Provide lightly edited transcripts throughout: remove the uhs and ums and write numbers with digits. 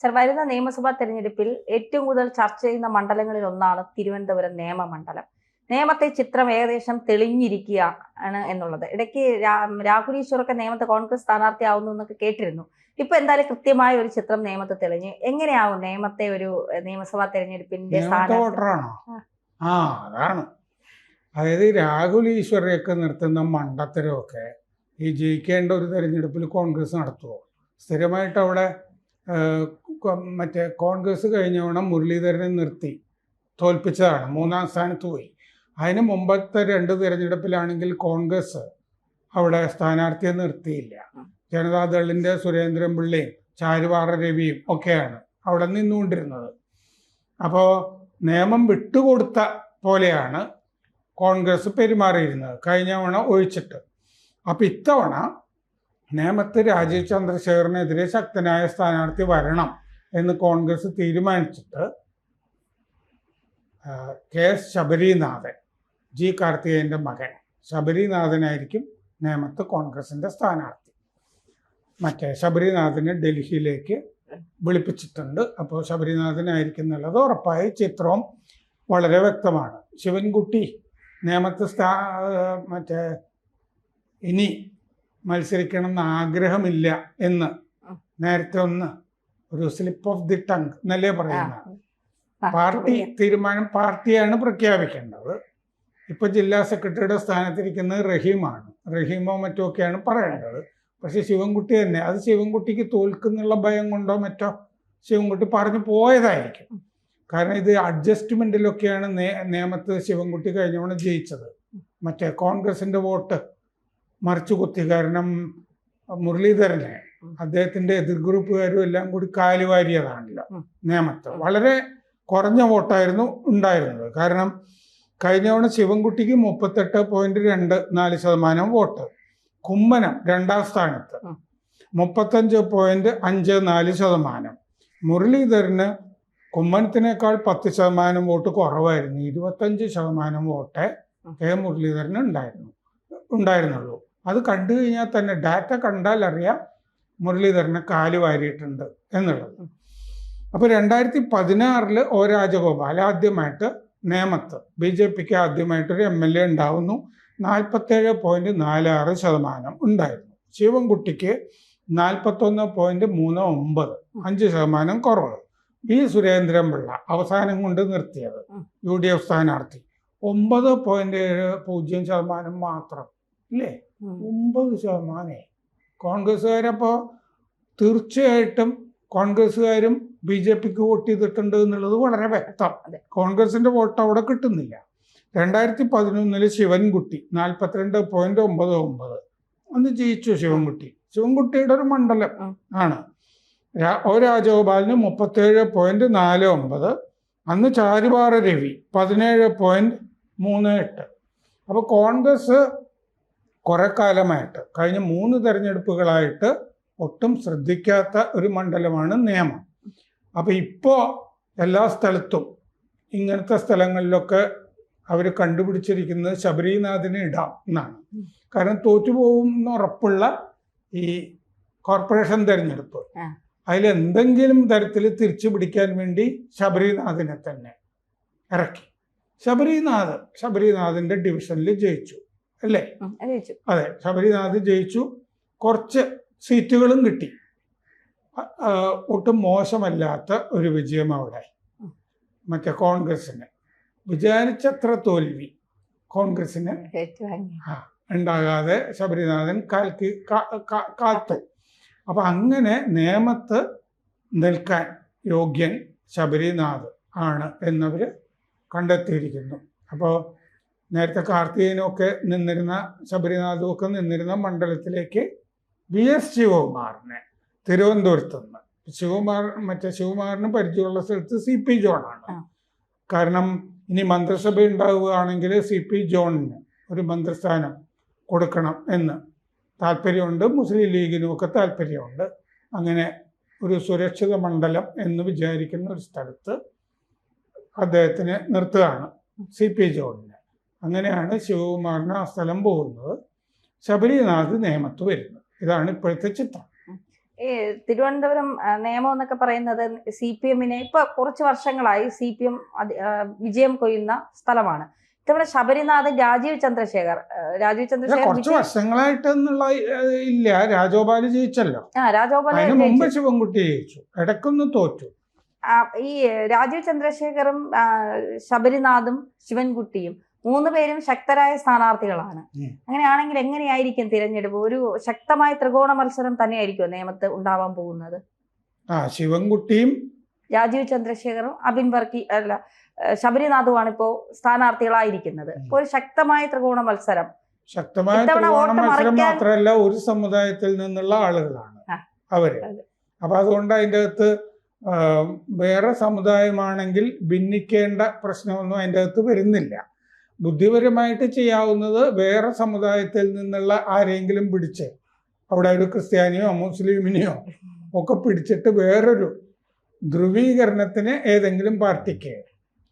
Sir, വരുന്ന നിയമസഭാ തെരഞ്ഞെടുപ്പിൽ ഏറ്റവും കൂടുതൽ ചർച്ച ചെയ്യുന്ന മണ്ഡലങ്ങളിൽ ഒന്നാണ് തിരുവനന്തപുരം നിയമമണ്ഡലം. നേമത്തെ ചിത്രം ഏകദേശം തെളിഞ്ഞിരിക്കുകയാണ് എന്നുള്ളത്. ഇടയ്ക്ക് രാഹുൽ ഈശ്വറൊക്കെ നേമത്തെ കോൺഗ്രസ് സ്ഥാനാർത്ഥിയാവുന്നു എന്നൊക്കെ കേട്ടിരുന്നു. ഇപ്പൊ എന്തായാലും കൃത്യമായ ഒരു ചിത്രം നേമത്ത് തെളിഞ്ഞ്. എങ്ങനെയാവും നേമത്തെ ഒരു നിയമസഭാ തെരഞ്ഞെടുപ്പിന്റെ വോട്ടറാണോ? അതാണ്. അതായത് രാഹുൽ ഈശ്വറയൊക്കെ നിർത്തുന്ന മണ്ടത്തരമൊക്കെ ഈ ജയിക്കേണ്ട ഒരു തെരഞ്ഞെടുപ്പിൽ കോൺഗ്രസ് നടത്തുമോ? സ്ഥിരമായിട്ട് അവിടെ മറ്റേ കോൺഗ്രസ് കഴിഞ്ഞ തവണ മുരളീധരനെ നിർത്തി തോൽപ്പിച്ചതാണ്, 3ാം സ്ഥാനത്ത് പോയി. അതിന് മുമ്പത്തെ 2 തിരഞ്ഞെടുപ്പിലാണെങ്കിൽ കോൺഗ്രസ് അവിടെ സ്ഥാനാർത്ഥിയെ നിർത്തിയില്ല. ജനതാദളിൻ്റെ സുരേന്ദ്രൻ പിള്ളയും ചാരുവാറ രവിയും ഒക്കെയാണ് അവിടെ നിന്നുകൊണ്ടിരുന്നത്. അപ്പോൾ നിയമം വിട്ടുകൊടുത്ത പോലെയാണ് കോൺഗ്രസ് പെരുമാറിയിരുന്നത് കഴിഞ്ഞ തവണ ഒഴിച്ചിട്ട്. അപ്പം ഇത്തവണ നേമത്ത് രാജീവ് ചന്ദ്രശേഖറിനെതിരെ ശക്തനായ സ്ഥാനാർത്ഥി വരണം എന്ന് കോൺഗ്രസ് തീരുമാനിച്ചിട്ട് KS ശബരിനാഥൻ, G കാർത്തികേയൻ്റെ മകൻ ശബരിനാഥനായിരിക്കും നേമത്ത് കോൺഗ്രസിൻ്റെ സ്ഥാനാർത്ഥി. മറ്റേ ശബരിനാഥനെ ഡൽഹിയിലേക്ക് വിളിപ്പിച്ചിട്ടുണ്ട്. അപ്പോൾ ശബരിനാഥനായിരിക്കും എന്നുള്ളത് ഉറപ്പായി. ചിത്രവും വളരെ വ്യക്തമാണ്. ശിവൻകുട്ടി നേമത്ത് മറ്റേ ഇനി മത്സരിക്കണം എന്ന് ആഗ്രഹമില്ല എന്ന് നേരത്തെ ഒരു സ്ലിപ്പ് ഓഫ് ദി ടങ് എന്നല്ലേ പറയുന്നത്. പാർട്ടി തീരുമാനം പാർട്ടിയാണ് പ്രഖ്യാപിക്കേണ്ടത്. ഇപ്പൊ ജില്ലാ സെക്രട്ടറിയുടെ സ്ഥാനത്തിരിക്കുന്നത് റഹീമോ മറ്റോ ഒക്കെയാണ് പറയേണ്ടത്. പക്ഷെ ശിവൻകുട്ടി തന്നെ, അത് ശിവൻകുട്ടിക്ക് തോൽക്കുന്നുള്ള ഭയം കൊണ്ടോ മറ്റോ ശിവൻകുട്ടി പറഞ്ഞു പോയതായിരിക്കും. കാരണം ഇത് അഡ്ജസ്റ്റ്മെന്റിലൊക്കെയാണ് നേമത്ത് ശിവൻകുട്ടി കഴിഞ്ഞവണ ജയിച്ചത്. മറ്റേ കോൺഗ്രസിന്റെ വോട്ട് മറിച്ചു കുത്തി. കാരണം മുരളീധരനെ അദ്ദേഹത്തിന്റെ എതിർ ഗ്രൂപ്പുകാരും എല്ലാം കൂടി കാലുവാരിയതാണല്ലോ നേമത്ത്. വളരെ കുറഞ്ഞ വോട്ടായിരുന്നു ഉണ്ടായിരുന്നത്. കാരണം കഴിഞ്ഞ തവണ ശിവൻകുട്ടിക്ക് 38.24% വോട്ട്, കുമ്മനം 2ാം സ്ഥാനത്ത് 35.54%, മുരളീധരന് കുമ്മനത്തിനേക്കാൾ 10% വോട്ട് കുറവായിരുന്നു. 25% വോട്ടേ മുരളീധരന് ഉണ്ടായിരുന്നുള്ളൂ. അത് കണ്ടു കഴിഞ്ഞാൽ തന്നെ, ഡാറ്റ കണ്ടാൽ അറിയാം മുരളീധരനെ കാല് വാരിയിട്ടുണ്ട് എന്നുള്ളത്. അപ്പോൾ 2016 O രാജഗോപാൽ ആദ്യമായിട്ട് നേമത്ത് BJPക്ക് ആദ്യമായിട്ടൊരു MLA ഉണ്ടാവുന്നു. 47.46% ഉണ്ടായിരുന്നു. ശിവൻകുട്ടിക്ക് 41.39, 5% കുറവ്. സുരേന്ദ്രൻ പിള്ള അവസാനം കൊണ്ട് നിർത്തിയത് UDF സ്ഥാനാർത്ഥി 9.70% മാത്രം അല്ലേ? 9%. കോൺഗ്രസ്സുകാരപ്പോൾ തീർച്ചയായിട്ടും കോൺഗ്രസ്സുകാരും BJPക്ക് വോട്ട് ചെയ്തിട്ടുണ്ട് എന്നുള്ളത് വളരെ വ്യക്തം. കോൺഗ്രസിന്റെ വോട്ട് അവിടെ കിട്ടുന്നില്ല. 2011 ശിവൻകുട്ടി 42.99 അന്ന് ജയിച്ചു. ശിവൻകുട്ടിയുടെ ഒരു മണ്ഡലം ആണ്. O രാജഗോപാലിന് 37.49, അന്ന് ചാരുവാറ രവി 17.38. അപ്പോൾ കോൺഗ്രസ് കുറെ കാലമായിട്ട്, കഴിഞ്ഞ 3 തെരഞ്ഞെടുപ്പുകളായിട്ട് ഒട്ടും ശ്രദ്ധിക്കാത്ത ഒരു മണ്ഡലമാണ് നേമം. അപ്പോൾ ഇപ്പോൾ എല്ലാ സ്ഥലത്തും ഇങ്ങനത്തെ സ്ഥലങ്ങളിലൊക്കെ അവർ കണ്ടുപിടിച്ചിരിക്കുന്നത് ശബരിനാഥിനെ ഇടാം എന്നാണ്. കാരണം തോറ്റുപോകുന്ന ഉറപ്പുള്ള ഈ കോർപ്പറേഷൻ തെരഞ്ഞെടുപ്പ്, അതിലെന്തെങ്കിലും തരത്തിൽ തിരിച്ചു പിടിക്കാൻ വേണ്ടി ശബരിനാഥിനെ തന്നെ ഇറക്കി. ശബരിനാഥിന്റെ ഡിവിഷനിൽ ജയിച്ചു അല്ലേ? അതെ, ശബരിനാഥ് ജയിച്ചു. കുറച്ച് സീറ്റുകളും കിട്ടി. ഒട്ടും മോശമല്ലാത്ത ഒരു വിജയം അവിടെ. മറ്റേ കോൺഗ്രസിന് വിചാരിച്ചത്ര തോൽവി കോൺഗ്രസിന് ഉണ്ടാകാതെ ശബരിനാഥൻ കാത്തു. അപ്പൊ അങ്ങനെ നേമത്ത് നിൽക്കാൻ യോഗ്യൻ ശബരിനാഥ് ആണ് എന്നവര് കണ്ടെത്തിയിരിക്കുന്നു. അപ്പോൾ നേരത്തെ കാർത്തികേയനൊക്കെ നിന്നിരുന്ന, ശബരിനാഥും ഒക്കെ നിന്നിരുന്ന മണ്ഡലത്തിലേക്ക് VS ശിവകുമാറിനെ തിരുവനന്തപുരത്ത് നിന്ന്, ശിവകുമാറിന് പരിചയമുള്ള സ്ഥലത്ത് CP ജോണാണ്. കാരണം ഇനി മന്ത്രിസഭ ഉണ്ടാവുകയാണെങ്കിൽ CP ജോണിന് ഒരു മന്ത്രിസ്ഥാനം കൊടുക്കണം എന്ന് താല്പര്യമുണ്ട്. മുസ്ലിം ലീഗിനും ഒക്കെ താല്പര്യമുണ്ട്. അങ്ങനെ ഒരു സുരക്ഷിത മണ്ഡലം എന്ന് വിചാരിക്കുന്ന ഒരു സ്ഥലത്ത് അദ്ദേഹത്തിനെ നിർത്തുകയാണ് CP ജോണിന്. അങ്ങനെയാണ് ശിവകുമാറിന് ആ സ്ഥലം പോകുന്നത്. ശബരിനാഥ് നേമത്ത് വരുന്നത്. ഇതാണ് ഇപ്പോഴത്തെ ചിത്രം. ഈ തിരുവനന്തപുരം നിയമം എന്നൊക്കെ പറയുന്നത് CPM-നെ ഇപ്പൊ കുറച്ച് വർഷങ്ങളായി CPM വിജയം കൊയ്യുന്ന സ്ഥലമാണ്. ഇത്തവണ ശബരിനാഥ് രാജീവ് ചന്ദ്രശേഖർ കുറച്ച് വർഷങ്ങളായിട്ടെന്നുള്ള ഇല്ല. രാജഗോപാൽ ജയിച്ചല്ലോ. രാജഗോപാൽ അതിന് മുമ്പ് ശിവൻകുട്ടി ജയിച്ചു, ഇടയ്ക്കൊന്നും തോറ്റു. ഈ രാജീവ് ചന്ദ്രശേഖറും ശബരിനാഥും ശിവൻകുട്ടിയും 3 പേരും ശക്തരായ സ്ഥാനാർത്ഥികളാണ്. അങ്ങനെയാണെങ്കിൽ എങ്ങനെയായിരിക്കും തിരഞ്ഞെടുപ്പ്? ഒരു ശക്തമായ ത്രികോണ മത്സരം തന്നെയായിരിക്കും നിയമത്ത് ഉണ്ടാവാൻ പോകുന്നത്. ശിവൻകുട്ടിയും രാജീവ് ചന്ദ്രശേഖറും അബിൻ വർക്കി ശബരിനാഥുമാണ് ഇപ്പോ സ്ഥാനാർത്ഥികളായിരിക്കുന്നത്. ഇപ്പൊ ഒരു ശക്തമായ ത്രികോണ മത്സരം. ശക്തമായ ത്രികോണ മത്സരം മാത്രമല്ല, ഒരു സമുദായത്തിൽ നിന്നുള്ള ആളുകളാണ് അവര്. അപ്പൊ അതുകൊണ്ട് അതിൻ്റെ അകത്ത് വേറെ സമുദായമാണെങ്കിൽ ഭിന്നിക്കേണ്ട പ്രശ്നമൊന്നും അതിൻ്റെ അകത്ത് വരുന്നില്ല. ബുദ്ധിപരമായിട്ട് ചെയ്യാവുന്നത് വേറെ സമുദായത്തിൽ നിന്നുള്ള ആരെങ്കിലും പിടിച്ച്, അവിടെ ഒരു ക്രിസ്ത്യാനിയോ മുസ്ലിമിനെയോ ഒക്കെ പിടിച്ചിട്ട് വേറൊരു ധ്രുവീകരണത്തിന് ഏതെങ്കിലും പാർട്ടിക്ക്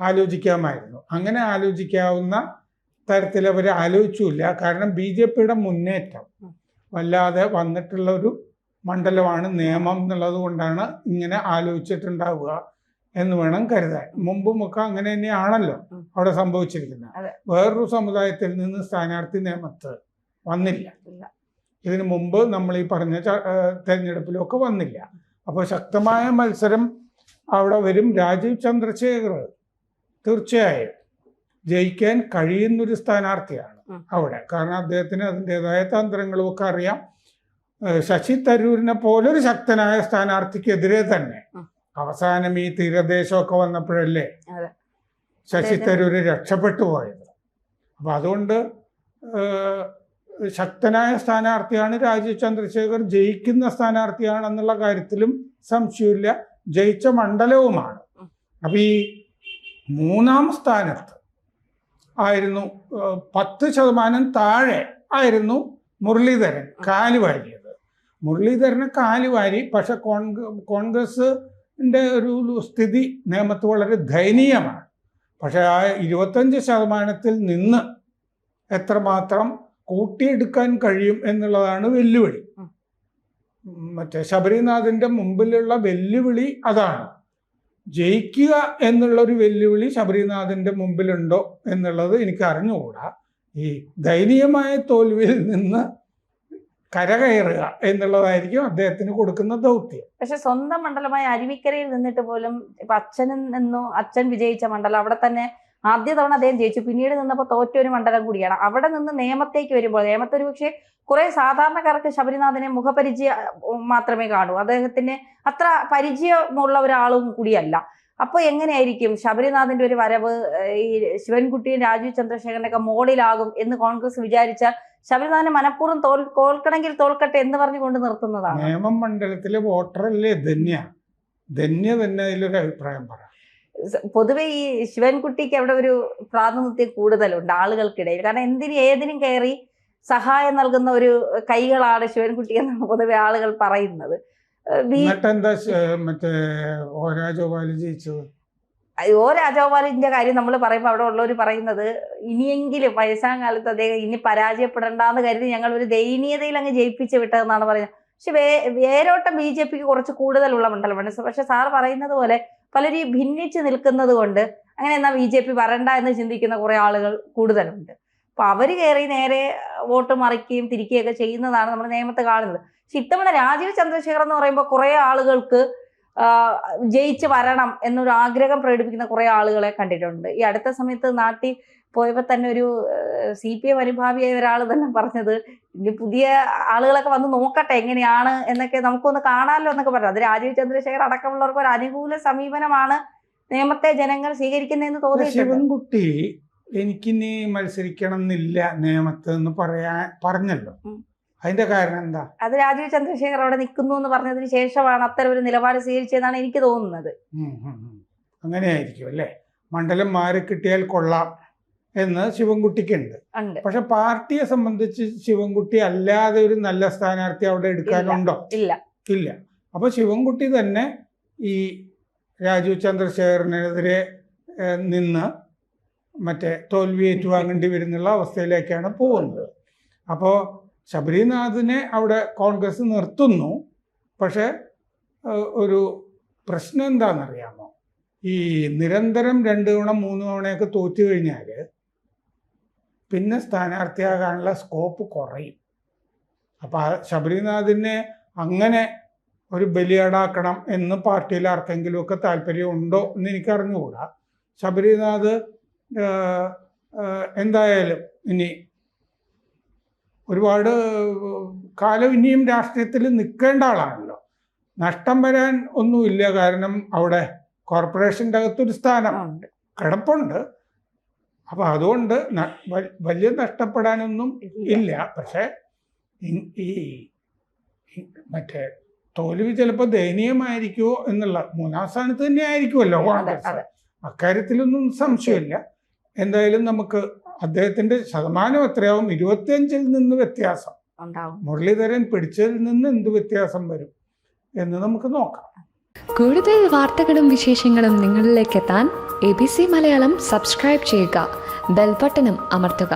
ആലോചിക്കാമായിരുന്നു. അങ്ങനെ ആലോചിക്കാവുന്ന തരത്തിൽ അവർ ആലോചിച്ചില്ല. കാരണം BJP-യുടെ മുന്നേറ്റം വല്ലാതെ വന്നിട്ടുള്ള ഒരു മണ്ഡലമാണ് നിയമം എന്നുള്ളത് കൊണ്ടാണ് ഇങ്ങനെ ആലോചിച്ചിട്ടുണ്ടാവുക എന്ന് വേണം കരുതാൻ. മുമ്പുമൊക്കെ അങ്ങനെ തന്നെയാണല്ലോ അവിടെ സംഭവിച്ചിരിക്കുന്നത്. വേറൊരു സമുദായത്തിൽ നിന്ന് സ്ഥാനാർത്ഥി നിയമത്ത് വന്നില്ല. ഇതിനു മുമ്പ് നമ്മൾ ഈ പറഞ്ഞ തെരഞ്ഞെടുപ്പിലൊക്കെ വന്നില്ല. അപ്പോൾ ശക്തമായ മത്സരം അവിടെ വരും. രാജീവ് ചന്ദ്രശേഖർ തീർച്ചയായും ജയിക്കാൻ കഴിയുന്നൊരു സ്ഥാനാർത്ഥിയാണ് അവിടെ. കാരണം അദ്ദേഹത്തിന് അതിൻ്റെതായ തന്ത്രങ്ങളും ഒക്കെ അറിയാം. ശശി തരൂരിനെ പോലൊരു ശക്തനായ സ്ഥാനാർത്ഥിക്കെതിരെ തന്നെ അവസാനം ഈ തീരദേശമൊക്കെ വന്നപ്പോഴല്ലേ ശശി തരൂര് രക്ഷപ്പെട്ടു പോയത്. അപ്പം അതുകൊണ്ട് ശക്തനായ സ്ഥാനാർത്ഥിയാണ് രാജീവ് ചന്ദ്രശേഖർ. ജയിക്കുന്ന സ്ഥാനാർത്ഥിയാണെന്നുള്ള കാര്യത്തിലും സംശയമില്ല. ജയിച്ച മണ്ഡലവുമാണ്. അപ്പം ഈ 3-ാം സ്ഥാനത്ത് ആയിരുന്നു, 10% താഴെ ആയിരുന്നു മുരളീധരൻ കാലുവാരിയത്. മുരളീധരന് കാലുവാരി. പക്ഷെ കോൺഗ്രസിൻ്റെ ഒരു സ്ഥിതി നിയമത്ത് വളരെ ദയനീയമാണ്. പക്ഷെ ആ 25% നിന്ന് എത്രമാത്രം കൂട്ടിയെടുക്കാൻ കഴിയും എന്നുള്ളതാണ് വെല്ലുവിളി. മറ്റേ ശബരിനാഥിൻ്റെ മുമ്പിലുള്ള വെല്ലുവിളി അതാണ്. ജയിക്കുക എന്നുള്ളൊരു വെല്ലുവിളി ശബരിനാഥിൻ്റെ മുമ്പിലുണ്ടോ എന്നുള്ളത് എനിക്ക് അറിഞ്ഞുകൂടാ. ഈ ദയനീയമായ തോൽവിയിൽ നിന്ന് കരകയറുക എന്നുള്ളതായിരിക്കും അദ്ദേഹത്തിന് കൊടുക്കുന്ന ദൗത്യം. പക്ഷെ സ്വന്തം മണ്ഡലമായ അരുവിക്കരയിൽ നിന്നിട്ട് പോലും ഇപ്പൊ അച്ഛൻ വിജയിച്ച മണ്ഡലം, അവിടെ തന്നെ ആദ്യ തവണ അദ്ദേഹം ജയിച്ചു, പിന്നീട് നിന്നപ്പോൾ തോറ്റൊരു മണ്ഡലം കൂടിയാണ്. അവിടെ നിന്ന് നിയമത്തേക്ക് വരുമ്പോൾ നിയമത്തൊരു പക്ഷേ കുറെ സാധാരണക്കാർക്ക് ശബരിനാഥനെ മുഖപരിചയം മാത്രമേ കാണൂ. അദ്ദേഹത്തിന് അത്ര പരിചയമുള്ള ഒരാളും കൂടിയല്ല. അപ്പൊ എങ്ങനെയായിരിക്കും ശബരിനാഥിന്റെ ഒരു വരവ് ഈ ശിവൻകുട്ടിയും രാജീവ് ചന്ദ്രശേഖരനൊക്കെ മോളിലാകും എന്ന് കോൺഗ്രസ് വിചാരിച്ചാൽ ശബരിനാഥനെ മനഃപൂർവ്വം തോൽക്കണമെങ്കിൽ തോൽക്കട്ടെ എന്ന് പറഞ്ഞുകൊണ്ട് നിർത്തുന്നതാണ്. നേമം മണ്ഡലത്തിലെ വോട്ടറല്ലേ ധന്യ തന്നെ അതിലൊരു അഭിപ്രായം പറ. പൊതുവെ ഈ ശിവൻകുട്ടിക്ക് അവിടെ ഒരു പ്രാതിനിധ്യം കൂടുതലുണ്ട് ആളുകൾക്കിടയിൽ. കാരണം ഏതിനും കയറി സഹായം നൽകുന്ന ഒരു കൈകളാണ് ശിവൻകുട്ടി എന്നാണ് പൊതുവെ ആളുകൾ പറയുന്നത്. മറ്റേ ജയിച്ചത് രാജഗോപാലിന്റെ കാര്യം നമ്മൾ പറയുമ്പോൾ അവിടെ ഉള്ളവർ പറയുന്നത് ഇനിയെങ്കിലും വയസ്സാം കാലത്ത് അദ്ദേഹം ഇനി പരാജയപ്പെടണ്ടെന്ന് കരുതി ഞങ്ങൾ ഒരു ദയനീയതയിൽ അങ്ങ് ജയിപ്പിച്ച് വിട്ടതെന്നാണ് പറയുന്നത്. പക്ഷെ വേരോട്ടം BJP-ക്ക് കുറച്ച് കൂടുതലുള്ള മണ്ഡലമാണ്. പക്ഷെ സാർ പറയുന്നത് പോലെ പലരും ഭിന്നിച്ച് നിൽക്കുന്നത് കൊണ്ട് അങ്ങനെ എന്നാൽ BJP വരണ്ട എന്ന് ചിന്തിക്കുന്ന കുറെ ആളുകൾ കൂടുതലുണ്ട്. അപ്പൊ അവര് കയറി നേരെ വോട്ട് മറിക്കുകയും തിരിക്കുകയൊക്കെ ചെയ്യുന്നതാണ് നമ്മൾ നിയമത്ത് കാണുന്നത്. പക്ഷെ ഇത്തവണ രാജീവ് ചന്ദ്രശേഖർ എന്ന് പറയുമ്പോൾ കുറെ ആളുകൾക്ക് ജയിച്ച് വരണം എന്നൊരു ആഗ്രഹം പ്രകടിപ്പിക്കുന്ന കുറെ ആളുകളെ കണ്ടിട്ടുണ്ട്. ഈ അടുത്ത സമയത്ത് നാട്ടിൽ പോയപ്പോൾ തന്നെ ഒരു CPM അനുഭാവിയായ ഒരാൾ തന്നെ പറഞ്ഞത് ഇനി പുതിയ ആളുകളൊക്കെ വന്ന് നോക്കട്ടെ എങ്ങനെയാണ് എന്നൊക്കെ നമുക്കൊന്ന് കാണാമല്ലോ എന്നൊക്കെ പറഞ്ഞു. അത് രാജീവ് ചന്ദ്രശേഖർ അടക്കമുള്ളവർക്ക് ഒരു അനുകൂല സമീപനമാണ് നിയമത്തെ ജനങ്ങൾ സ്വീകരിക്കുന്നതെന്ന് തോന്നി. ശിവൻകുട്ടി എനിക്കിനി മത്സരിക്കണം എന്നില്ല നിയമത്ത് എന്ന് പറഞ്ഞല്ലോ. അതിന്റെ കാരണം എന്താ? അത് രാജീവ് ചന്ദ്രശേഖർ അവിടെ നിൽക്കുന്നു എന്ന് പറഞ്ഞതിന് ശേഷമാണ് അത്തരം ഒരു നിലപാട് സ്വീകരിച്ചതെന്നാണ് എനിക്ക് തോന്നുന്നത്. അങ്ങനെയായിരിക്കും അല്ലേ? മണ്ഡലം മാറി കിട്ടിയാൽ കൊള്ളാം എന്ന് ശിവൻകുട്ടിക്കുണ്ട്. പക്ഷെ പാർട്ടിയെ സംബന്ധിച്ച് ശിവൻകുട്ടി അല്ലാതെ ഒരു നല്ല സ്ഥാനാർത്ഥി അവിടെ എടുക്കാനുണ്ടോ? ഇല്ല. അപ്പൊ ശിവൻകുട്ടി തന്നെ ഈ രാജീവ് ചന്ദ്രശേഖരനെതിരെ നിന്ന് മറ്റേ തോൽവി ഏറ്റുവാങ്ങേണ്ടി വരുന്നുള്ള അവസ്ഥയിലേക്കാണ് പോകുന്നത്. അപ്പോൾ ശബരിനാഥിനെ അവിടെ കോൺഗ്രസ് നിർത്തുന്നു. പക്ഷേ ഒരു പ്രശ്നം എന്താണെന്നറിയാമോ? ഈ നിരന്തരം 2 തവണ 3 തവണയൊക്കെ തോറ്റു കഴിഞ്ഞാൽ പിന്നെ സ്ഥാനാർത്ഥിയാകാനുള്ള സ്കോപ്പ് കുറയും. അപ്പം ശബരിനാഥിനെ അങ്ങനെ ഒരു ബലിയാടാക്കണം എന്ന് പാർട്ടിയിൽ ആർക്കെങ്കിലുമൊക്കെ താല്പര്യമുണ്ടോ എന്ന് എനിക്ക് അറിഞ്ഞുകൂടാ. ശബരിനാഥ് എന്തായാലും ഇനി ഒരുപാട് കാലം ഇനിയും രാഷ്ട്രീയത്തിൽ നിൽക്കേണ്ട ആളാണല്ലോ. നഷ്ടം വരാൻ ഒന്നുമില്ല. കാരണം അവിടെ കോർപ്പറേഷൻ്റെ അകത്തൊരു സ്ഥാനം കിടപ്പുണ്ട്. അപ്പം അതുകൊണ്ട് വലിയ നഷ്ടപ്പെടാനൊന്നും ഇല്ല. പക്ഷേ ഈ മറ്റേ തോൽവി ചിലപ്പോൾ ദയനീയമായിരിക്കുമോ എന്നുള്ള, 3-ാം സ്ഥാനത്ത് തന്നെ ആയിരിക്കുമല്ലോ കോൺഗ്രസ്, അക്കാര്യത്തിലൊന്നും സംശയമില്ല. എന്തായാലും നമുക്ക് അദ്ദേഹത്തിന്റെ ശതമാനം എത്രയാവും? 25-ൽ നിന്ന് വ്യത്യാസം മുരളീധരൻ പിടിച്ചതിൽ നിന്ന് എന്ത് വ്യത്യാസം വരും എന്ന് നമുക്ക് നോക്കാം. കൂടുതൽ വാർത്തകളും വിശേഷങ്ങളും നിങ്ങളിലേക്ക് എത്താൻ ABC മലയാളം സബ്സ്ക്രൈബ് ചെയ്യുക, ബെൽ ബട്ടണും അമർത്തുക.